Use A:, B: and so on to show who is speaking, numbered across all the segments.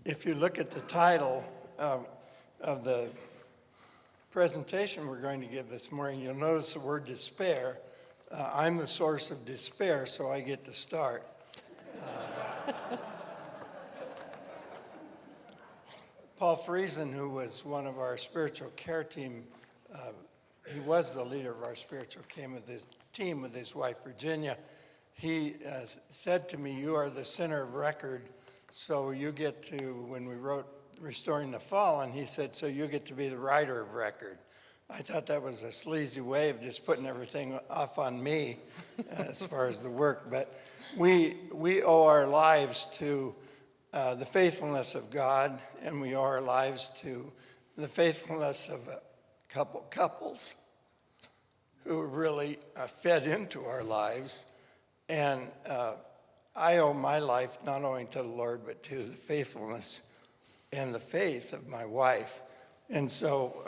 A: If you look at the title of the presentation we're going to give this morning, you'll notice the word despair. I'm the source of despair, so I get to start. Paul Friesen, who was one of our spiritual care team, he was the leader of our spiritual team with his wife, Virginia. He said to me, "You are the center of record, so you get to," when we wrote Restoring the Fallen, he said, "so you get to be the writer of record." I thought that was a sleazy way of just putting everything off on me as far as the work. But we owe our lives to the faithfulness of God, and we owe our lives to the faithfulness of a couple couples who really fed into our lives. And I owe my life not only to the Lord, but to the faithfulness and the faith of my wife. And so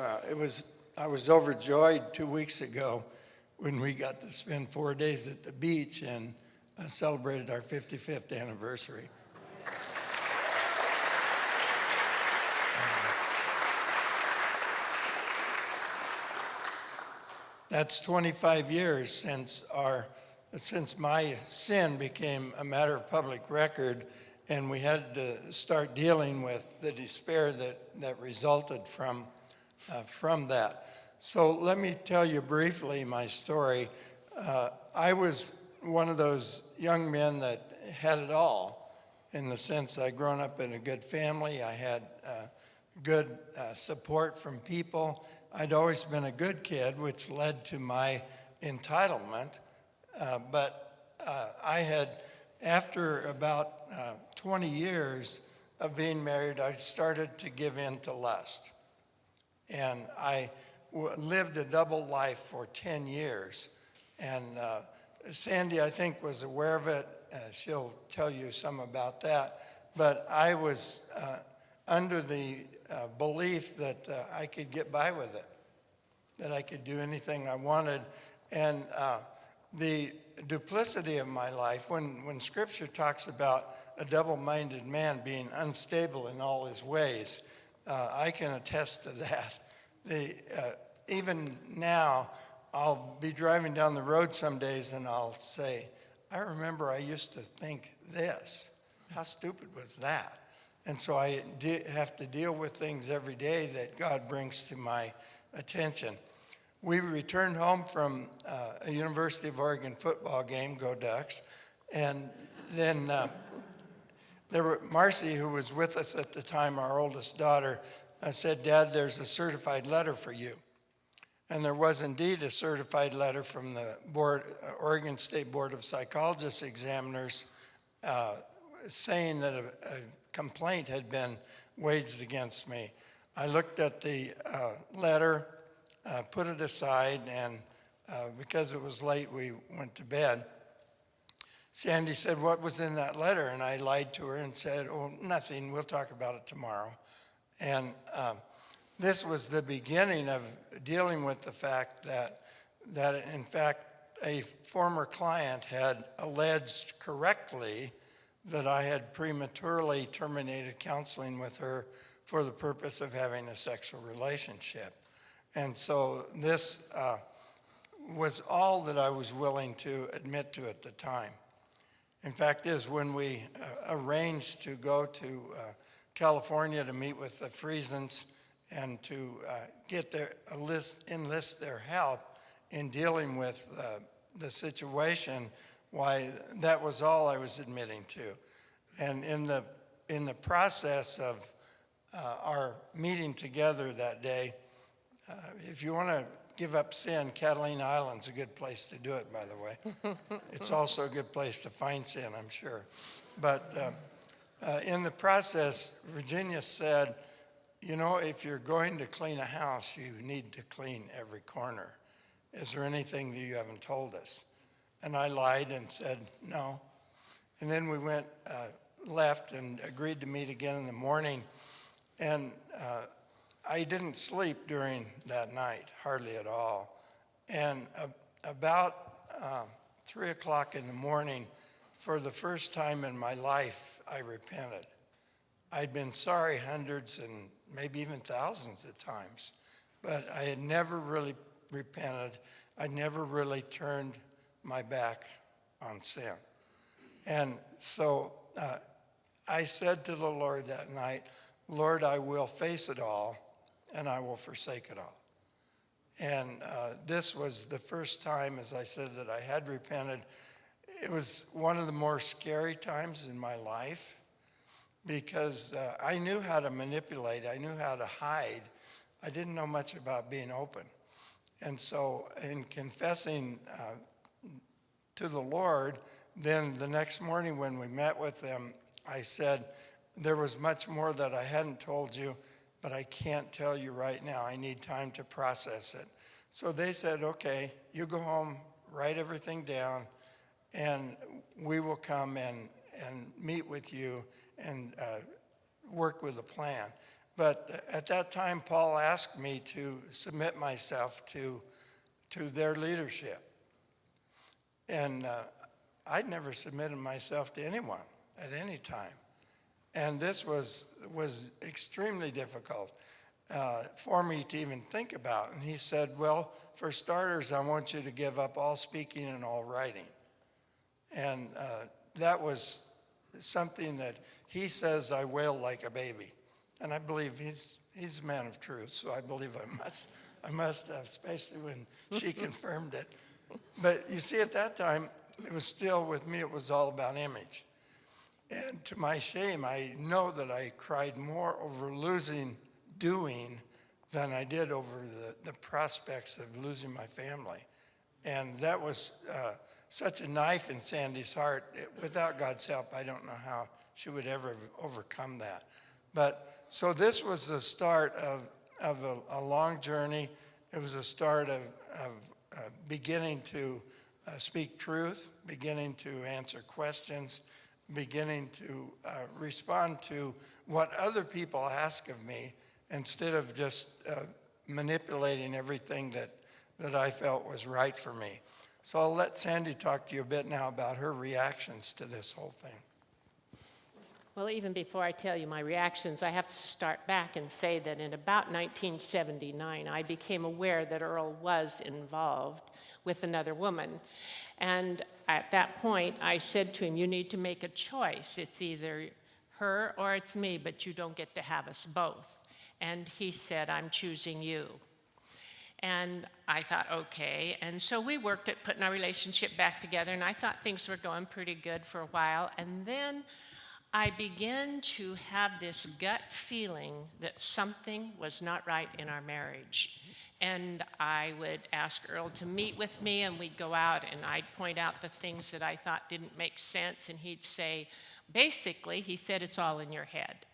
A: I was overjoyed 2 weeks ago when we got to spend 4 days at the beach and celebrated our 55th anniversary. That's 25 years since my sin became a matter of public record, and we had to start dealing with the despair that resulted from that. So let me tell you briefly my story. I was one of those young men that had it all, in the sense I'd grown up in a good family. I had good support from people. I'd always been a good kid, which led to my entitlement. But I had, after about 20 years of being married, I started to give in to lust. And I lived a double life for 10 years. And Sandy, I think, was aware of it. She'll tell you some about that. But I was under the belief that I could get by with it, that I could do anything I wanted. And the duplicity of my life, when Scripture talks about a double-minded man being unstable in all his ways, I can attest to that. Even now, I'll be driving down the road some days and I'll say, "I remember I used to think this. How stupid was that?" And so I have to deal with things every day that God brings to my attention. We returned home from a University of Oregon football game, go Ducks, and then Marcy, who was with us at the time, our oldest daughter, said, "Dad, there's a certified letter for you." And there was indeed a certified letter from the Oregon State Board of Psychologists examiners saying that a complaint had been waged against me. I looked at the letter, put it aside, and because it was late, we went to bed. Sandy said, "What was in that letter?" And I lied to her and said, "Oh, nothing, we'll talk about it tomorrow." And this was the beginning of dealing with the fact that in fact, a former client had alleged correctly that I had prematurely terminated counseling with her for the purpose of having a sexual relationship. And so this was all that I was willing to admit to at the time. In fact, when we arranged to go to California to meet with the Friesens and to enlist their help in dealing with the situation, why, that was all I was admitting to. And in the process of our meeting together that day, if you want to give up sin, Catalina Island's a good place to do it, by the way. It's also a good place to find sin, I'm sure. But in the process, Virginia said, "You know, if you're going to clean a house, you need to clean every corner. Is there anything that you haven't told us?" And I lied and said, "No." And then we left and agreed to meet again in the morning. And I didn't sleep during that night, hardly at all. And about 3 o'clock in the morning, for the first time in my life, I repented. I'd been sorry hundreds and maybe even thousands of times, but I had never really repented. I never really turned my back on sin. And so I said to the Lord that night, Lord, I will face it all, and I will forsake it all. And this was the first time, as I said, that I had repented. It was one of the more scary times in my life because I knew how to manipulate. I knew how to hide. I didn't know much about being open. And so in confessing to the Lord, then the next morning when we met with them, I said, there was much more that I hadn't told you, but I can't tell you right now. I need time to process it. So they said, okay, you go home, write everything down, and we will come and meet with you and work with a plan. But at that time, Paul asked me to submit myself to their leadership. And I'd never submitted myself to anyone at any time. And this was extremely difficult for me to even think about. And he said, well, for starters, I want you to give up all speaking and all writing. And that was something that he says I wailed like a baby. And I believe he's a man of truth, so I believe I must have, especially when she confirmed it. But you see, at that time, it was still, with me, it was all about image. And to my shame, I know that I cried more over losing doing than I did over the prospects of losing my family. And that was such a knife in Sandy's heart. Without God's help, I don't know how she would ever have overcome that. But so this was the start of a long journey. It was a start of beginning to speak truth, beginning to answer questions, beginning to respond to what other people ask of me instead of just manipulating everything that I felt was right for me. So I'll let Sandy talk to you a bit now about her reactions to this whole thing.
B: Well, even before I tell you my reactions, I have to start back and say that in about 1979, I became aware that Earl was involved with another woman. And at that point, I said to him, you need to make a choice. It's either her or it's me, but you don't get to have us both. And he said, I'm choosing you. And I thought, okay. And so we worked at putting our relationship back together, and I thought things were going pretty good for a while. And then I began to have this gut feeling that something was not right in our marriage. And I would ask Earl to meet with me, and we'd go out, and I'd point out the things that I thought didn't make sense, and he'd say, basically, he said, it's all in your head.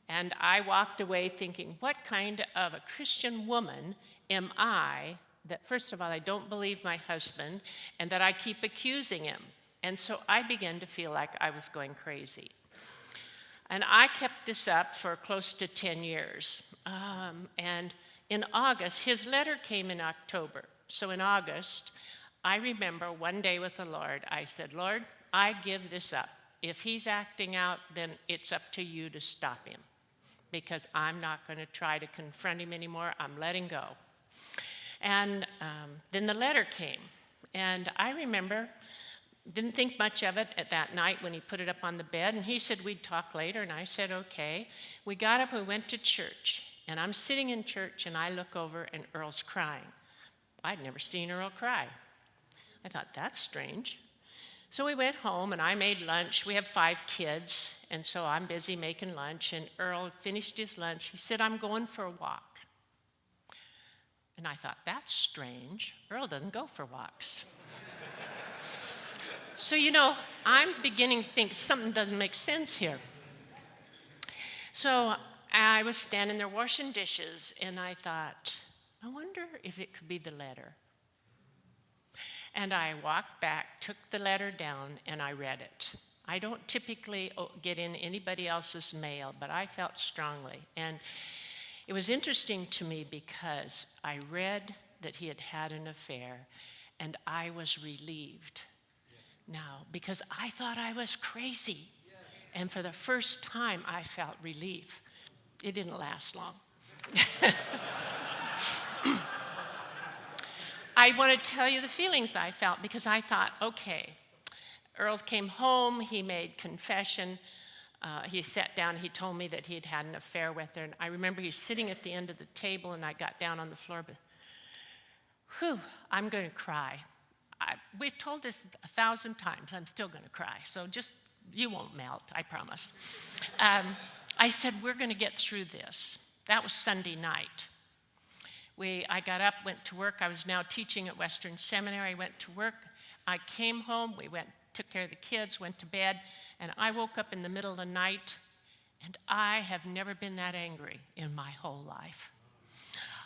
B: And I walked away thinking, what kind of a Christian woman am I that, first of all, I don't believe my husband, and that I keep accusing him? And so I began to feel like I was going crazy. And I kept this up for close to 10 years. And in August, his letter came in October. So in August, I remember one day with the Lord, I said, Lord, I give this up. If he's acting out, then it's up to you to stop him, because I'm not going to try to confront him anymore. I'm letting go. And then the letter came. And I remember, didn't think much of it at that night when he put it up on the bed. And he said we'd talk later. And I said, okay. We got up and we went to church. And I'm sitting in church, and I look over, and Earl's crying. I'd never seen Earl cry. I thought, that's strange. So we went home, and I made lunch. We have 5 kids, and so I'm busy making lunch. And Earl finished his lunch. He said, I'm going for a walk. And I thought, that's strange. Earl doesn't go for walks. So, I'm beginning to think something doesn't make sense here. So I was standing there washing dishes, and I thought, I wonder if it could be the letter. And I walked back, took the letter down, and I read it. I don't typically get in anybody else's mail, but I felt strongly. And it was interesting to me because I read that he had had an affair, and I was relieved. Now, because I thought I was crazy. And for the first time, I felt relief. It didn't last long. I want to tell you the feelings I felt because I thought, okay, Earl came home, he made confession. He sat down, he told me that he had had an affair with her. And I remember he's sitting at the end of the table, and I got down on the floor, but whew, I'm going to cry. We've told this 1,000 times, I'm still going to cry. So just, you won't melt, I promise. I said, we're going to get through this. That was Sunday night. I got up, went to work. I was now teaching at Western Seminary. I went to work. I came home. We took care of the kids, went to bed, and I woke up in the middle of the night, and I have never been that angry in my whole life.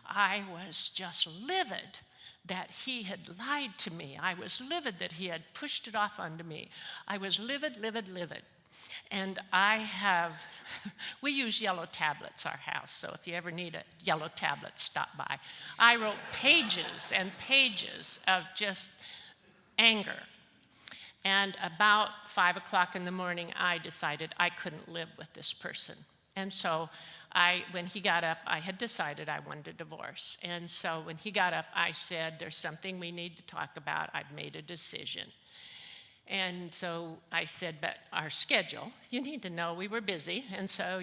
B: I was just livid that he had lied to me. I was livid that he had pushed it off onto me. I was livid, livid, livid. And we use yellow tablets, our house, so if you ever need a yellow tablet, stop by. I wrote pages and pages of just anger. And about 5 o'clock in the morning, I decided I couldn't live with this person. And so when he got up, I had decided I wanted a divorce. And so when he got up, I said, there's something we need to talk about. I've made a decision. And so I said, but our schedule, you need to know we were busy. And so,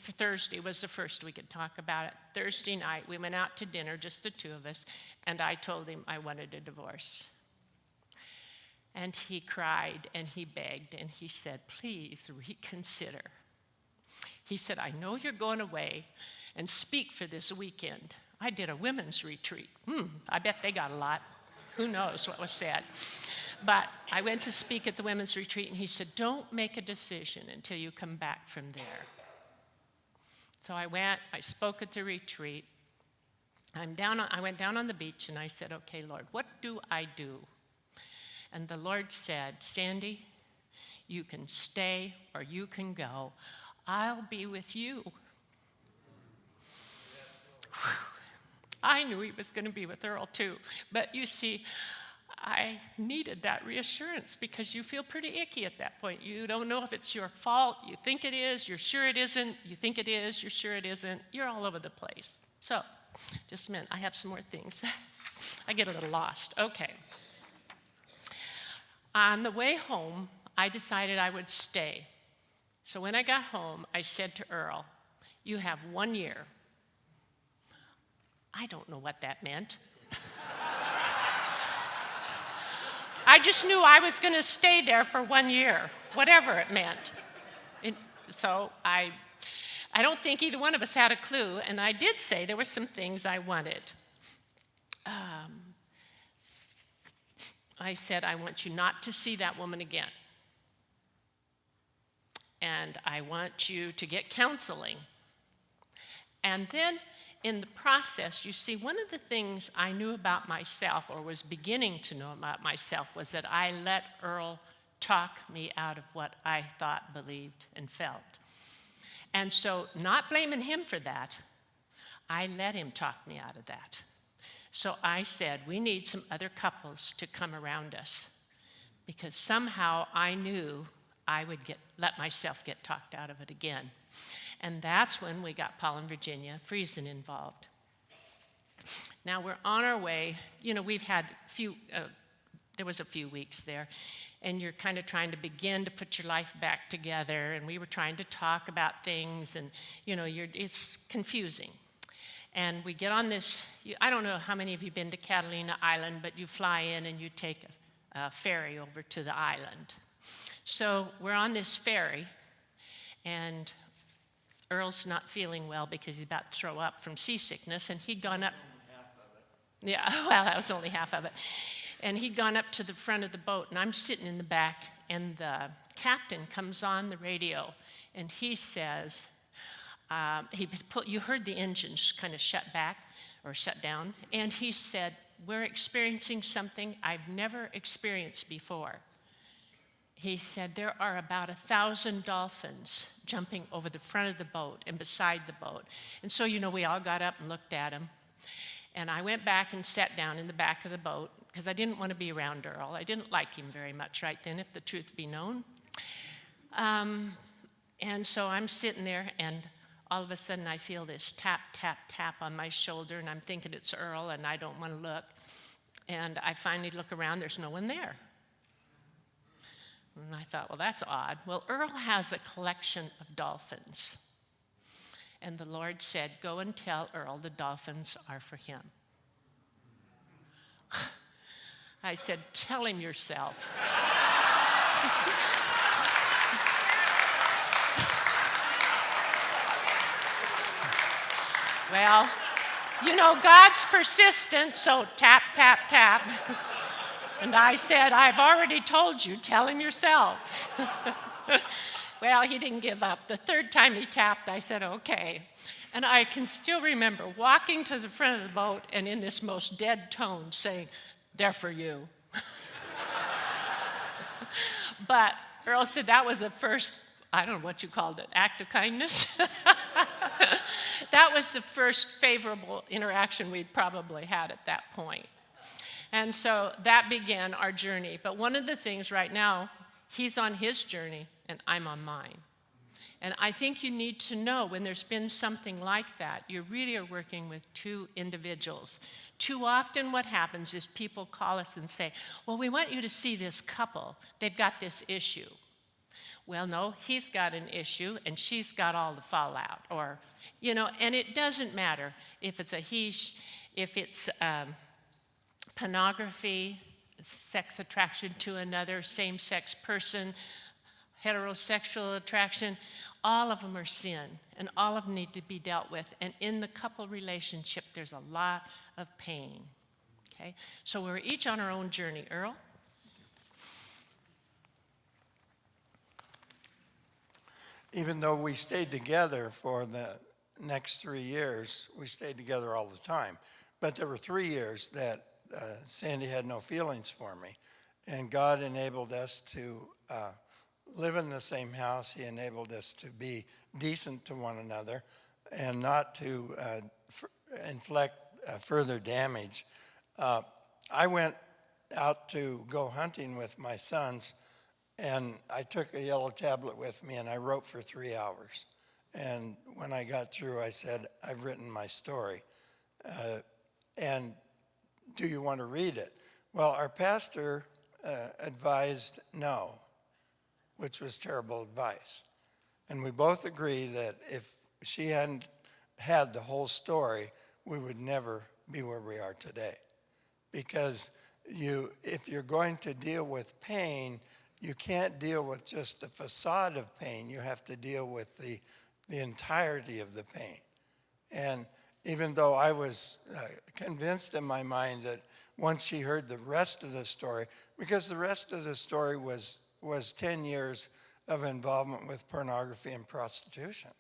B: Thursday was the first we could talk about it. Thursday night, we went out to dinner, just the two of us, and I told him I wanted a divorce. And he cried, and he begged, and he said, please reconsider. He said, I know you're going away and speak for this weekend. I did a women's retreat. I bet they got a lot. Who knows what was said. But I went to speak at the women's retreat, and he said, don't make a decision until you come back from there. So I went, I spoke at the retreat. I went down on the beach, and I said, okay, Lord, what do I do? And the Lord said, Sandy, you can stay or you can go. I'll be with you. I knew he was going to be with Earl too. But you see, I needed that reassurance because you feel pretty icky at that point. You don't know if it's your fault. You think it is. You're sure it isn't. You think it is. You're sure it isn't. You're all over the place. So, just a minute. I have some more things. I get a little lost. Okay. On the way home, I decided I would stay. So when I got home, I said to Earl, you have 1 year. I don't know what that meant. I just knew I was going to stay there for 1 year, whatever it meant. So I don't think either one of us had a clue, and I did say there were some things I wanted. I said, I want you not to see that woman again. And I want you to get counseling. And then in the process, you see, one of the things I knew about myself, or was beginning to know about myself, was that I let Earl talk me out of what I thought, believed, and felt. And so, not blaming him for that, I let him talk me out of that. So I said, we need some other couples to come around us, because somehow I knew I would let myself get talked out of it again. And that's when we got Paul and Virginia Friesen involved. Now we're on our way. We've had there was a few weeks there, and you're kind of trying to begin to put your life back together, and we were trying to talk about things, and it's confusing. And we get on this, I don't know how many of you have been to Catalina Island, but you fly in and you take a ferry over to the island. So we're on this ferry, and Earl's not feeling well because he's about to throw up from seasickness, and he'd gone up. Half of it. Yeah, well, that was only half of it. And he'd gone up to the front of the boat, and I'm sitting in the back, and the captain comes on the radio, and he says, you heard the engines kind of shut back or shut down, and he said, we're experiencing something I've never experienced before. He said, there are about 1,000 dolphins jumping over the front of the boat and beside the boat. And so, we all got up and looked at him. And I went back and sat down in the back of the boat because I didn't want to be around Earl. I didn't like him very much right then, if the truth be known. And so I'm sitting there, and all of a sudden I feel this tap, tap, tap on my shoulder, and I'm thinking it's Earl, and I don't want to look. And I finally look around, there's no one there. And I thought, well, that's odd. Well, Earl has a collection of dolphins. And the Lord said, go and tell Earl the dolphins are for him. I said, tell him yourself. Well, you know, God's persistent, so tap, tap, tap. And I said, I've already told you, tell him yourself. Well, he didn't give up. The third time he tapped, I said, okay. And I can still remember walking to the front of the boat and in this most dead tone saying, they're for you. But Earl said that was the first, I don't know what you called it, act of kindness. That was the first favorable interaction we'd probably had at that point. And so that began our journey. But one of the things right now, he's on his journey and I'm on mine. And I think you need to know when there's been something like that, you really are working with two individuals. Too often what happens is people call us and say, well, we want you to see this couple. They've got this issue. Well, no, he's got an issue and she's got all the fallout. Or, you know, and it doesn't matter if it's a he, if it's pornography, sex attraction to another same-sex person, heterosexual attraction, all of them are sin, and all of them need to be dealt with. And in the couple relationship, there's a lot of pain, okay? So we're each on our own journey. Earl?
A: Even though we stayed together for the next 3 years, we stayed together all the time. But there were 3 years that Sandy had no feelings for me. And God enabled us to live in the same house. He enabled us to be decent to one another and not to inflict further damage. I went out to go hunting with my sons, and I took a yellow tablet with me and I wrote for 3 hours. And when I got through, I said, I've written my story. And do you want to read it? Well, our pastor advised no, which was terrible advice. And we both agree that if she hadn't had the whole story, we would never be where we are today. Because if you're going to deal with pain, you can't deal with just the facade of pain. You have to deal with the entirety of the pain. And even though I was convinced in my mind that once she heard the rest of the story, because the rest of the story was 10 years of involvement with pornography and prostitution.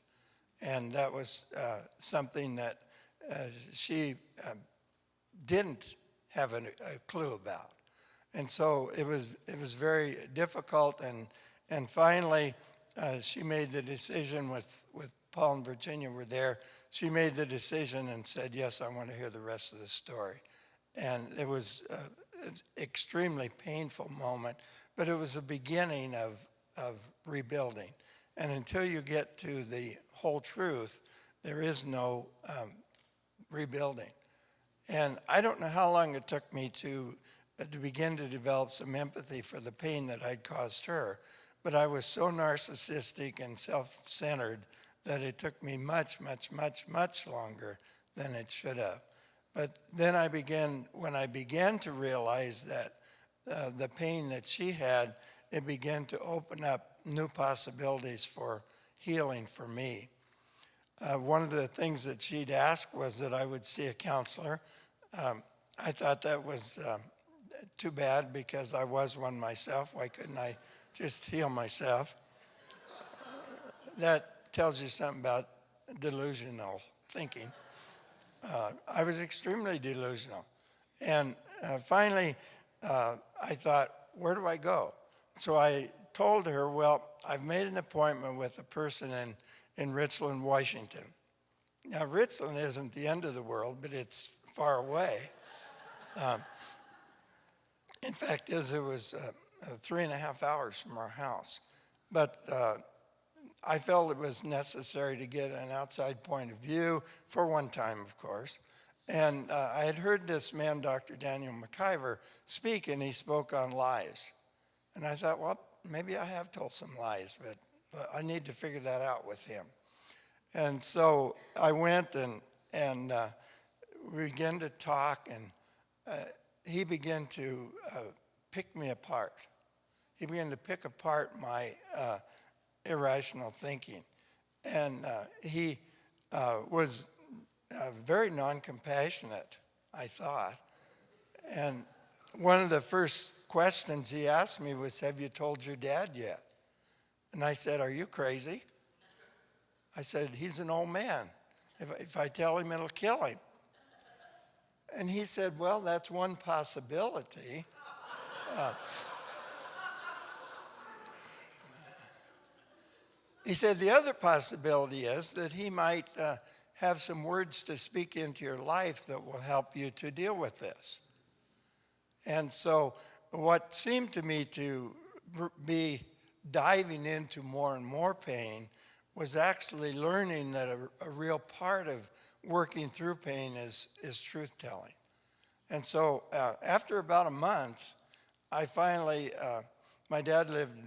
A: And that was something that she didn't have a clue about. And so it was very difficult, and finally she made the decision with Paul and Virginia were there. She made the decision and said, yes, I want to hear the rest of the story. And it was an extremely painful moment, but it was a beginning of rebuilding. And until you get to the whole truth, there is no rebuilding. And I don't know how long it took me to begin to develop some empathy for the pain that I'd caused her. But I was so narcissistic and self-centered that it took me much, much, much, much longer than it should have. But then when I began to realize that the pain that she had, it began to open up new possibilities for healing for me. One of the things that she'd ask was that I would see a counselor. I thought that was too bad because I was one myself. Why couldn't I just heal myself? That tells you something about delusional thinking. I was extremely delusional. And finally, I thought, where do I go? So I told her, well, I've made an appointment with a person in Richland, Washington. Now, Richland isn't the end of the world, but it's far away. In fact, it was 3.5 hours from our house. But I felt it was necessary to get an outside point of view, for one time, of course. And I had heard this man, Dr. Daniel McIver, speak, and he spoke on lies. And I thought, well, maybe I have told some lies, but I need to figure that out with him. And so I went and we began to talk, and he began to pick me apart. He began to pick apart my irrational thinking. And he was very non-compassionate, I thought. And one of the first questions he asked me was, have you told your dad yet? And I said, are you crazy? I said, he's an old man. If I tell him, it'll kill him. And he said, well, that's one possibility. He said, the other possibility is that he might have some words to speak into your life that will help you to deal with this. And so what seemed to me to be diving into more and more pain was actually learning that a real part of working through pain is truth-telling. And so after about a month, I finally, my dad lived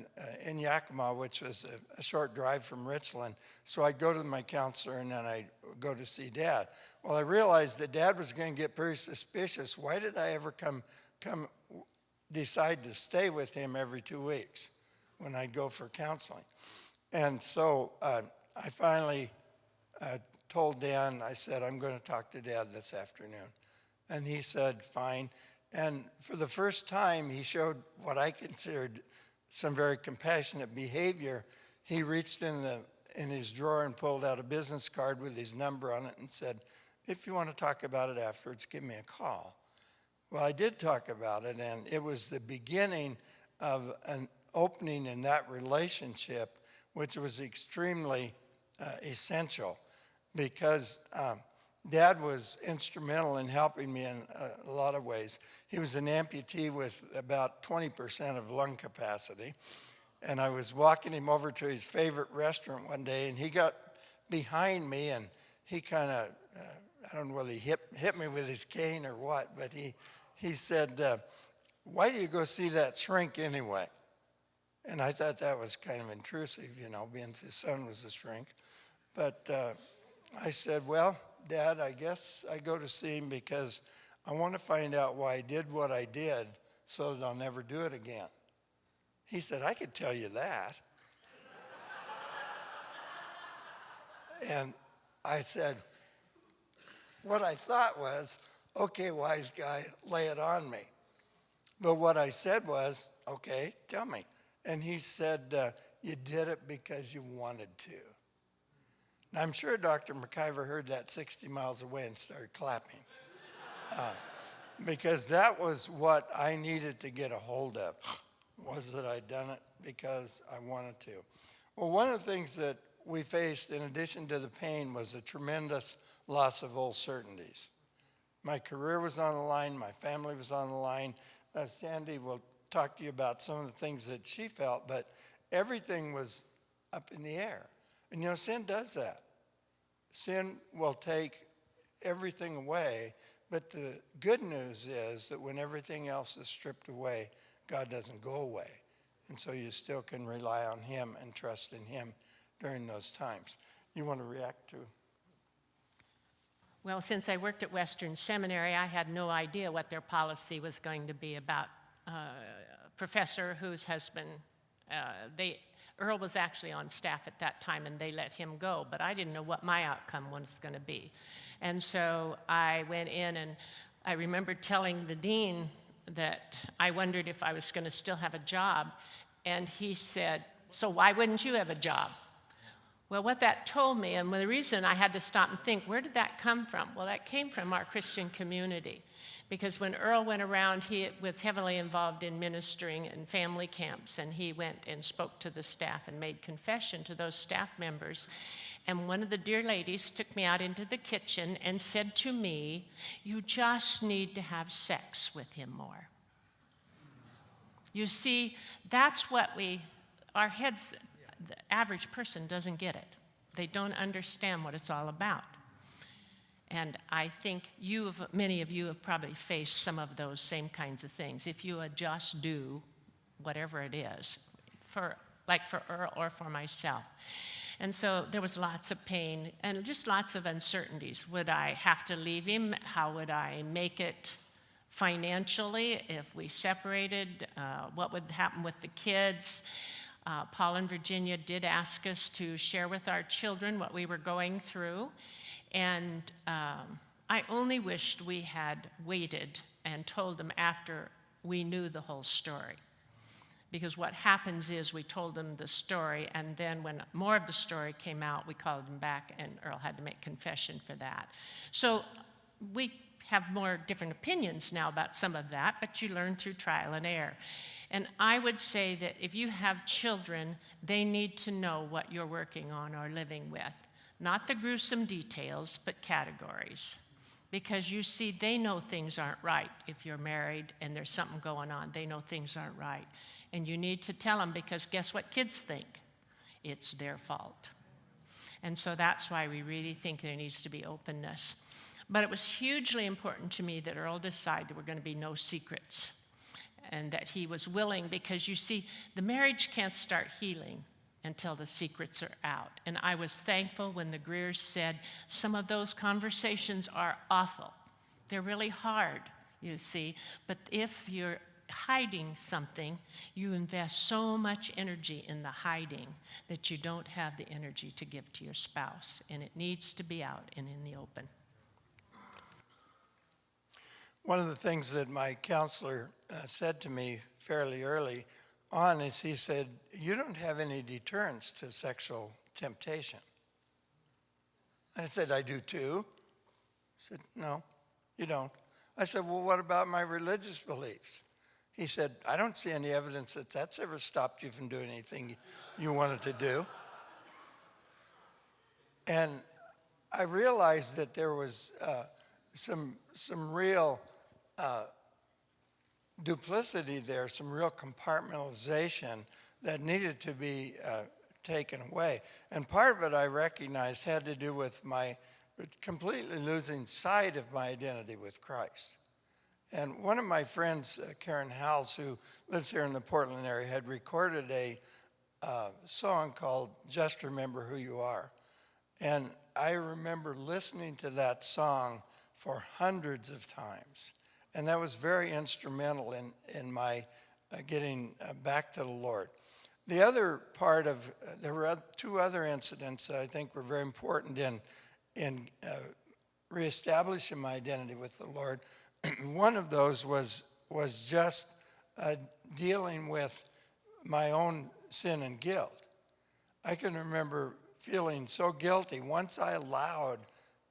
A: in Yakima, which was a short drive from Richland. So I'd go to my counselor and then I'd go to see Dad. Well, I realized that Dad was going to get very suspicious. Why did I ever decide to stay with him every 2 weeks when I'd go for counseling? And so I finally told Dan, I said, I'm going to talk to Dad this afternoon. And he said, fine. And for the first time, he showed what I considered some very compassionate behavior. He reached in his drawer and pulled out a business card with his number on it and said, if you want to talk about it afterwards, give me a call. Well, I did talk about it, and it was the beginning of an opening in that relationship, which was extremely essential, because Dad was instrumental in helping me in a lot of ways. He was an amputee with about 20% of lung capacity, and I was walking him over to his favorite restaurant one day, and he got behind me, and he kind of, I don't know whether he hit me with his cane or what, but he said, why do you go see that shrink anyway? And I thought that was kind of intrusive, being his son was a shrink. But I said, well, Dad, I guess I go to see him because I want to find out why I did what I did so that I'll never do it again. He said, I could tell you that. And I said, what I thought was, okay, wise guy, lay it on me. But what I said was, okay, tell me. And he said, you did it because you wanted to. And I'm sure Dr. McIver heard that 60 miles away and started clapping. Because that was what I needed to get a hold of, was that I'd done it because I wanted to. Well, one of the things that we faced, in addition to the pain, was a tremendous loss of old certainties. My career was on the line, my family was on the line. Sandy will talk to you about some of the things that she felt, but everything was up in the air. And sin does that. Sin will take everything away, but the good news is that when everything else is stripped away, God doesn't go away. And so you still can rely on him and trust in him during those times. You want to react to?
B: Well, since I worked at Western Seminary, I had no idea what their policy was going to be about a professor whose husband, Earl was actually on staff at that time, and they let him go, but I didn't know what my outcome was going to be. And so I went in, and I remember telling the dean that I wondered if I was going to still have a job, and he said, so why wouldn't you have a job? Well, what that told me, and the reason I had to stop and think, where did that come from? Well, that came from our Christian community. Because when Earl went around, he was heavily involved in ministering in family camps, and he went and spoke to the staff and made confession to those staff members. And one of the dear ladies took me out into the kitchen and said to me, you just need to have sex with him more. You see, that's what our heads the average person doesn't get it. They don't understand what it's all about. And I think many of you have probably faced some of those same kinds of things. If you would just do whatever it is, for Earl or for myself. And so there was lots of pain and just lots of uncertainties. Would I have to leave him? How would I make it financially if we separated? What would happen with the kids? Paul and Virginia did ask us to share with our children what we were going through. And I only wished we had waited and told them after we knew the whole story. Because what happens is we told them the story, and then when more of the story came out, we called them back, and Earl had to make confession for that. So we have more different opinions now about some of that, but you learn through trial and error. And I would say that if you have children, they need to know what you're working on or living with. Not the gruesome details, but categories. Because you see, they know things aren't right. If you're married and there's something going on, they know things aren't right. And you need to tell them, because guess what kids think? It's their fault. And so that's why we really think there needs to be openness. But it was hugely important to me that Earl decide there were going to be no secrets, and that he was willing, because you see, the marriage can't start healing until the secrets are out. And I was thankful when the Greers said, some of those conversations are awful. They're really hard, you see. But if you're hiding something, you invest so much energy in the hiding that you don't have the energy to give to your spouse. And it needs to be out and in the open.
A: One of the things that my counselor said to me fairly early on is he said, you don't have any deterrence to sexual temptation. And I said, I do too. He said, no, you don't. I said, well, what about my religious beliefs? He said, I don't see any evidence that that's ever stopped you from doing anything you wanted to do. And I realized that there was some real duplicity there, some real compartmentalization that needed to be taken away. And part of it I recognized had to do with my completely losing sight of my identity with Christ. And one of my friends, Karen Howells, who lives here in the Portland area, had recorded a song called Just Remember Who You Are. And I remember listening to that song for hundreds of times. And that was very instrumental in my getting back to the Lord. The other part of, there were two other incidents that I think were very important in reestablishing my identity with the Lord. One of those was just dealing with my own sin and guilt. I can remember feeling so guilty once I allowed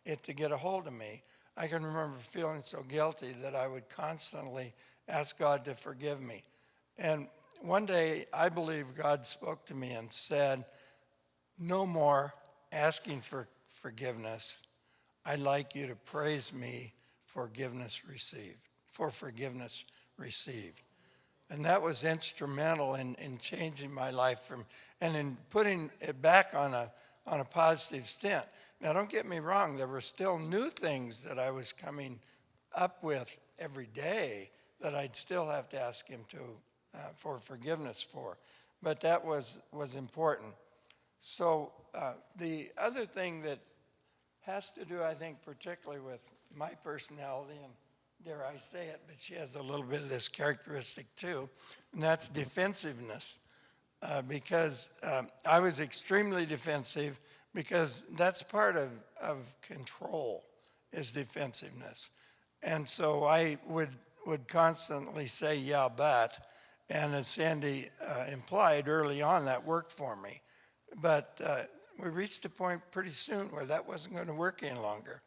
A: it to get a hold of me. I can remember feeling so guilty that I would constantly ask God to forgive me. And one day, I believe God spoke to me and said, no more asking for forgiveness. I'd like you to praise me for forgiveness received. And that was instrumental in changing my life and in putting it back on a positive stint. Now, don't get me wrong, there were still new things that I was coming up with every day that I'd still have to ask him for forgiveness for. But that was important. So the other thing that has to do, I think, particularly with my personality, and dare I say it, but she has a little bit of this characteristic too, and that's defensiveness. Because I was extremely defensive, because that's part of control, is defensiveness. And so I would constantly say, yeah, but, and as Sandy implied early on, that worked for me. But we reached a point pretty soon where that wasn't going to work any longer.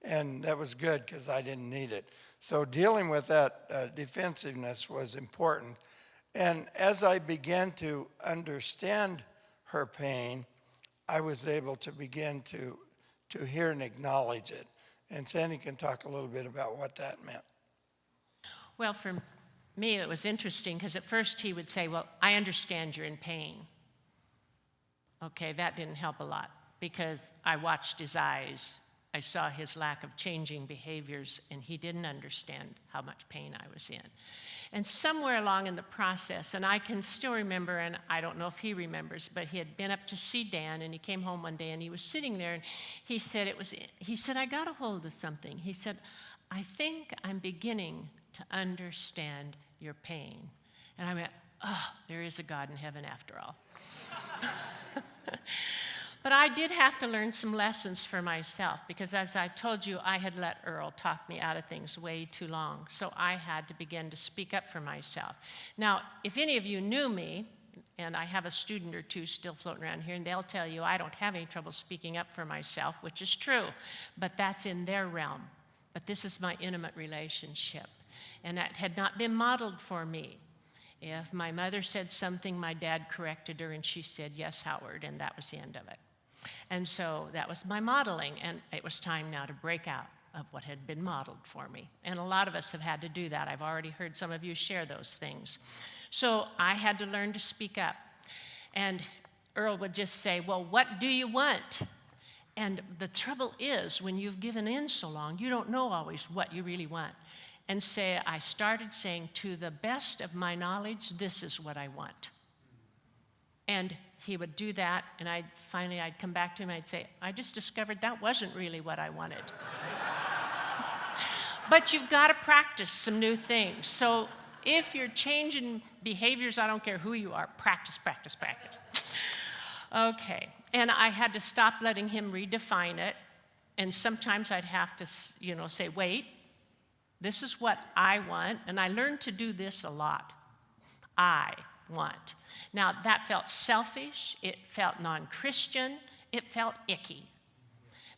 A: And that was good, because I didn't need it. So dealing with that defensiveness was important. And as I began to understand her pain, I was able to begin to hear and acknowledge it. And Sandy can talk a little bit about what that meant.
B: Well, for me, it was interesting, because at first he would say, well, I understand you're in pain. Okay, that didn't help a lot because I watched his eyes. I saw his lack of changing behaviors, and he didn't understand how much pain I was in. And somewhere along in the process, and I can still remember, and I don't know if he remembers, but he had been up to see Dan, and he came home one day, and he was sitting there, and he said, I got a hold of something. He said, I think I'm beginning to understand your pain. And I went, oh, there is a God in heaven after all. But I did have to learn some lessons for myself because, as I told you, I had let Earl talk me out of things way too long. So I had to begin to speak up for myself. Now, if any of you knew me, and I have a student or two still floating around here, and they'll tell you I don't have any trouble speaking up for myself, which is true, but that's in their realm. But this is my intimate relationship, and that had not been modeled for me. If my mother said something, my dad corrected her, and she said, yes, Howard, and that was the end of it. And so that was my modeling, and it was time now to break out of what had been modeled for me. And a lot of us have had to do that. I've already heard some of you share those things. So I had to learn to speak up. And Earl would just say, well, what do you want? And the trouble is, when you've given in so long, you don't know always what you really want. And I started saying, to the best of my knowledge, this is what I want. And he would do that, and I'd come back to him, and I'd say, I just discovered that wasn't really what I wanted. But you've got to practice some new things. So if you're changing behaviors, I don't care who you are, practice, practice, practice. Okay, and I had to stop letting him redefine it, and sometimes I'd have to, say, wait, this is what I want, and I learned to do this a lot. I want. Now, that felt selfish, it felt non-Christian, it felt icky.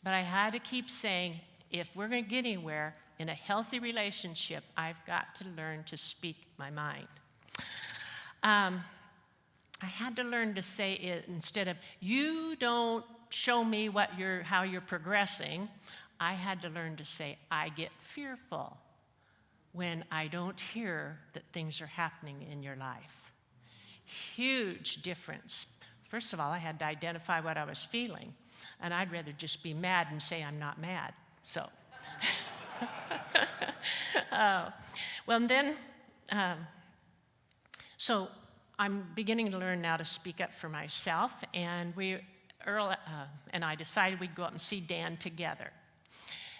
B: But I had to keep saying, if we're going to get anywhere in a healthy relationship, I've got to learn to speak my mind. I had to learn to say it instead of, you don't show me how you're progressing. I had to learn to say, I get fearful when I don't hear that things are happening in your life. Huge difference. First of all, I had to identify what I was feeling, and I'd rather just be mad and say I'm not mad. So, so I'm beginning to learn now to speak up for myself, and Earl and I decided we'd go up and see Dan together.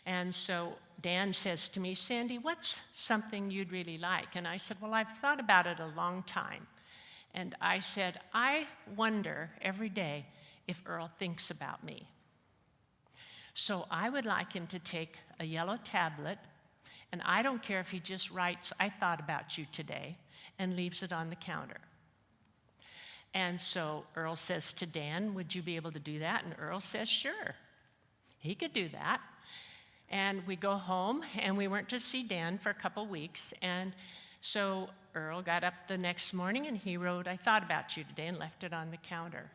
B: And so Dan says to me, Sandy, what's something you'd really like? And I said, well, I've thought about it a long time. And I said, I wonder every day if Earl thinks about me. So I would like him to take a yellow tablet, and I don't care if he just writes, I thought about you today, and leaves it on the counter. And so Earl says to Dan, would you be able to do that? And Earl says, sure. He could do that. And we go home, and we went to see Dan for a couple weeks, and so Earl got up the next morning, and he wrote, I thought about you today, and left it on the counter.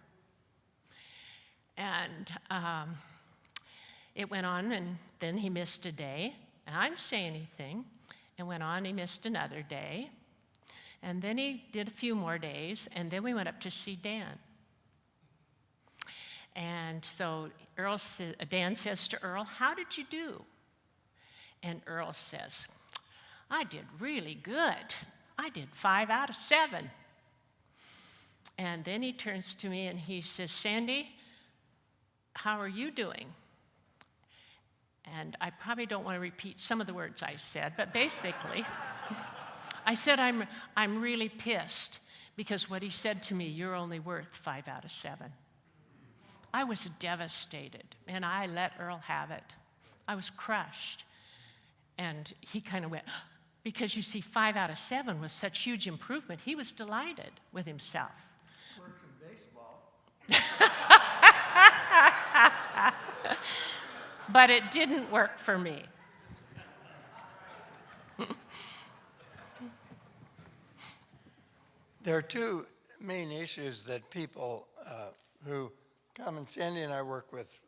B: And it went on, and then he missed a day, and I didn't say anything, and went on, he missed another day, and then he did a few more days, and then we went up to see Dan. And so Dan says to Earl, how did you do? And Earl says, I did really good. I did 5 out of 7. And then he turns to me and he says, Sandy, how are you doing? And I probably don't want to repeat some of the words I said, but basically, I said, I'm really pissed because what he said to me, you're only worth 5 out of 7. I was devastated, and I let Earl have it. I was crushed. And he kind of went, because you see, 5 out of 7 was such huge improvement. He was delighted with himself.
A: Worked in baseball.
B: But it didn't work for me.
A: There are two main issues that people who come, and Sandy and I work with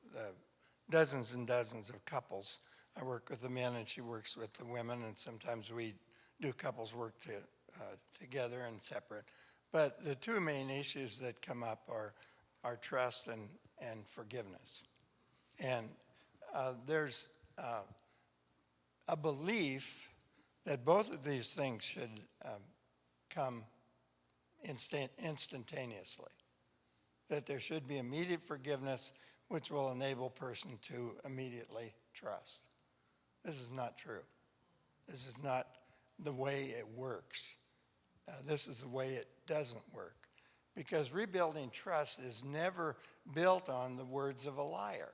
A: dozens and dozens of couples. I work with the men and she works with the women, and sometimes we do couples work together and separate. But the two main issues that come up are our trust and forgiveness. And there's a belief that both of these things should come instantaneously, that there should be immediate forgiveness, which will enable a person to immediately trust. This is not true. This is not the way it works. This is the way it doesn't work. Because rebuilding trust is never built on the words of a liar.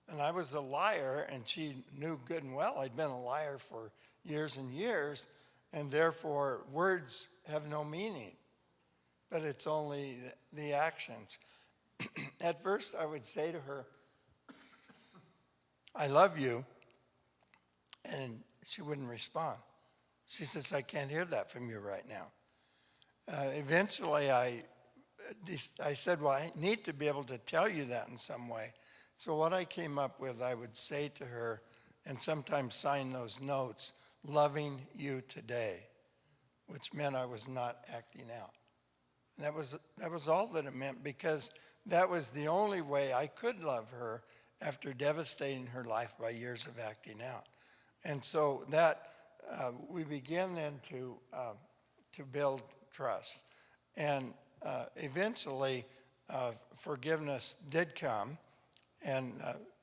A: And I was a liar, and she knew good and well I'd been a liar for years and years, and therefore words have no meaning. But it's only the actions. At first I would say to her, I love you, and she wouldn't respond. She says, I can't hear that from you right now. Eventually I said, well, I need to be able to tell you that in some way. So what I came up with, I would say to her, and sometimes sign those notes, loving you today, which meant I was not acting out. And that was all that it meant, because that was the only way I could love her after devastating her life by years of acting out. And so that we began then to build trust. And eventually forgiveness did come. And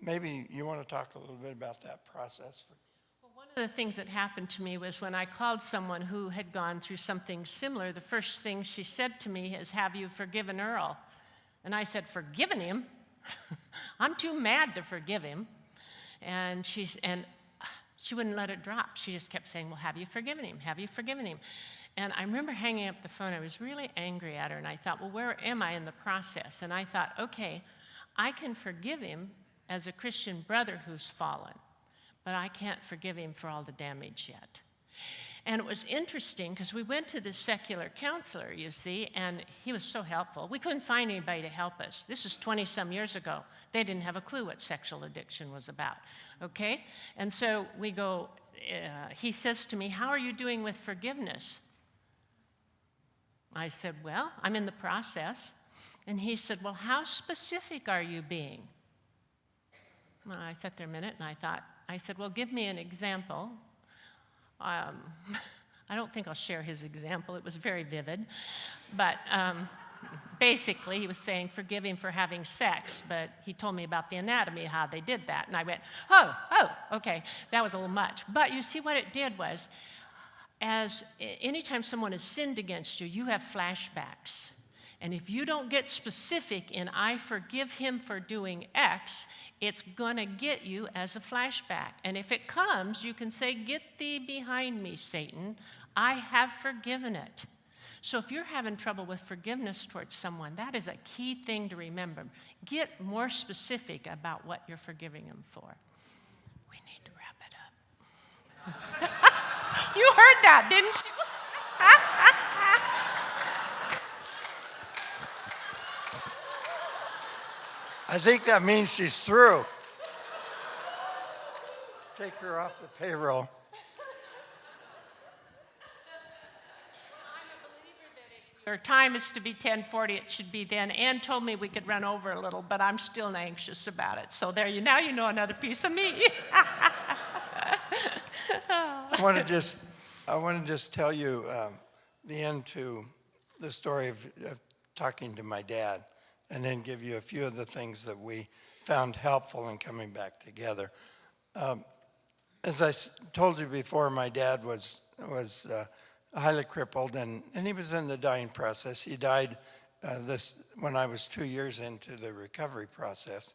A: maybe you want to talk a little bit about that process.
B: Well, one of the things that happened to me was when I called someone who had gone through something similar, the first thing she said to me is, have you forgiven Earl? And I said, forgiven him? I'm too mad to forgive him. And she wouldn't let it drop. She just kept saying, well, have you forgiven him? Have you forgiven him? And I remember hanging up the phone. I was really angry at her, and I thought, well, where am I in the process? And I thought, okay, I can forgive him as a Christian brother who's fallen, but I can't forgive him for all the damage yet. And it was interesting because we went to this secular counselor, you see, and he was so helpful. We couldn't find anybody to help us. This is 20-some years ago. They didn't have a clue what sexual addiction was about, okay? And so we go, he says to me, how are you doing with forgiveness? I said, well, I'm in the process. And he said, well, how specific are you being? Well, I sat there a minute and I said, well, give me an example. I don't think I'll share his example. It was very vivid. But basically, he was saying, forgive him for having sex. But he told me about the anatomy, how they did that. And I went, oh, okay, that was a little much. But you see, what it did was, anytime someone has sinned against you, you have flashbacks. And if you don't get specific in I forgive him for doing X, it's going to get you as a flashback. And if it comes, you can say, get thee behind me, Satan. I have forgiven it. So if you're having trouble with forgiveness towards someone, that is a key thing to remember. Get more specific about what you're forgiving them for. We need to wrap it up. You heard that, didn't you?
A: I think that means she's through. Take her off the payroll.
B: I'm a believer that if your time is to be 10:40, it should be then. Ann told me we could run over a little, but I'm still anxious about it. So now you know another piece of me.
A: I want to just tell you the end to the story of talking to my dad, and then give you a few of the things that we found helpful in coming back together. As I told you before, my dad was highly crippled, and he was in the dying process. He died when I was 2 years into the recovery process.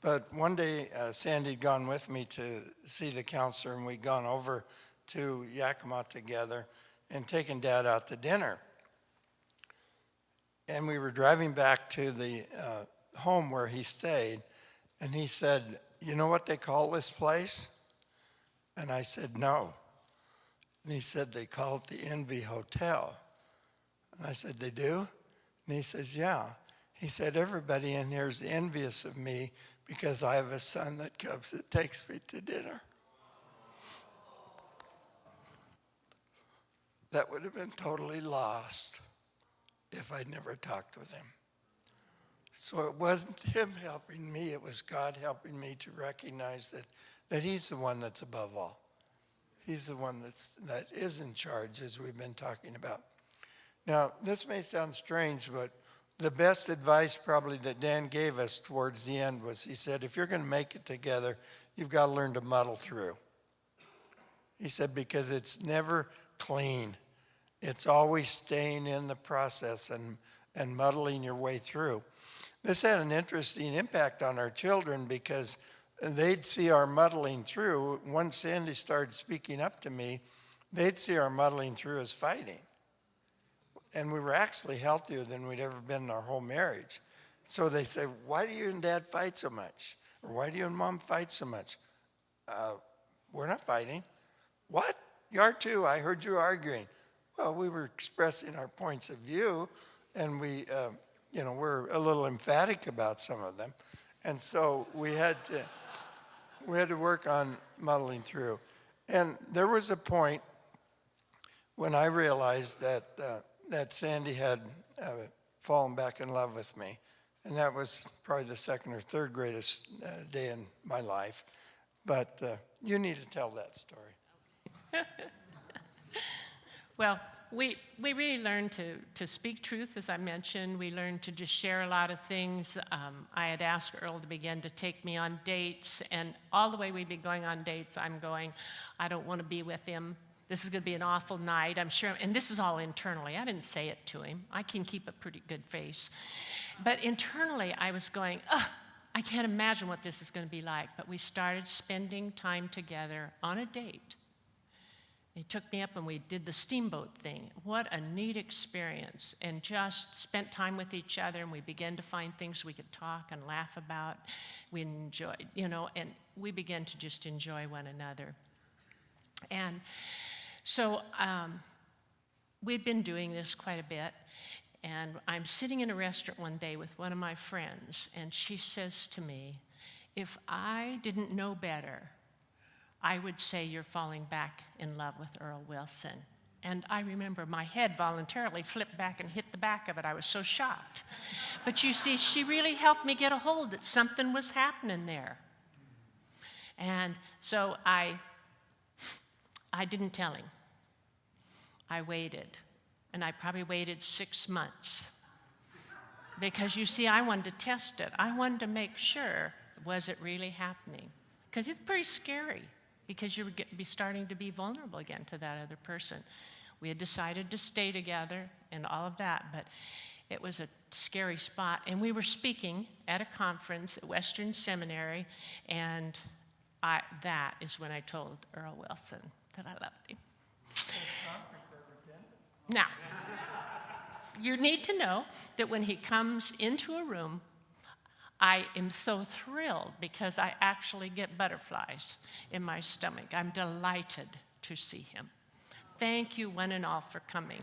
A: But one day, Sandy had gone with me to see the counselor, and we'd gone over to Yakima together and taken Dad out to dinner. And we were driving back to the home where he stayed, and he said, you know what they call this place? And I said, no. And he said, they call it the Envy Hotel. And I said, they do? And he says, yeah. He said, everybody in here is envious of me because I have a son that comes that takes me to dinner. That would have been totally lost if I'd never talked with him. So it wasn't him helping me, it was God helping me to recognize that he's the one that's above all. He's the one that is in charge, as we've been talking about. Now, this may sound strange, but the best advice probably that Dan gave us towards the end was, he said, if you're going to make it together, you've got to learn to muddle through. He said, because it's never clean. It's always staying in the process and muddling your way through. This had an interesting impact on our children because they'd see our muddling through. Once Sandy started speaking up to me, they'd see our muddling through as fighting. And we were actually healthier than we'd ever been in our whole marriage. So they say, why do you and Dad fight so much? Or why do you and Mom fight so much? We're not fighting. What? You are too. I heard you arguing. Well, we were expressing our points of view, and we're a little emphatic about some of them. And so we had to work on muddling through. And there was a point when I realized that Sandy had fallen back in love with me. And that was probably the second or third greatest day in my life. But you need to tell that story.
B: Well, we really learned to speak truth, as I mentioned. We learned to just share a lot of things. I had asked Earl to begin to take me on dates, and all the way we'd be going on dates, I'm going, I don't want to be with him. This is going to be an awful night, I'm sure. And this is all internally. I didn't say it to him. I can keep a pretty good face. But internally, I was going, I can't imagine what this is going to be like. But we started spending time together on a date. He took me up and we did the steamboat thing. What a neat experience. And just spent time with each other, and we began to find things we could talk and laugh about. We enjoyed, and we began to just enjoy one another. And so we've been doing this quite a bit. And I'm sitting in a restaurant one day with one of my friends, and she says to me, if I didn't know better, I would say you're falling back in love with Earl Wilson. And I remember my head voluntarily flipped back and hit the back of it. I was so shocked. But you see, she really helped me get a hold that something was happening there. And so I didn't tell him. I waited. And I probably waited 6 months. Because you see, I wanted to test it. I wanted to make sure, was it really happening? Because it's pretty scary. Because you would be starting to be vulnerable again to that other person. We had decided to stay together and all of that, but it was a scary spot. And we were speaking at a conference at Western Seminary, and that is when I told Earl Wilson that I loved him. Now, you need to know that when he comes into a room, I am so thrilled because I actually get butterflies in my stomach. I'm delighted to see him. Thank you, one and all, for coming.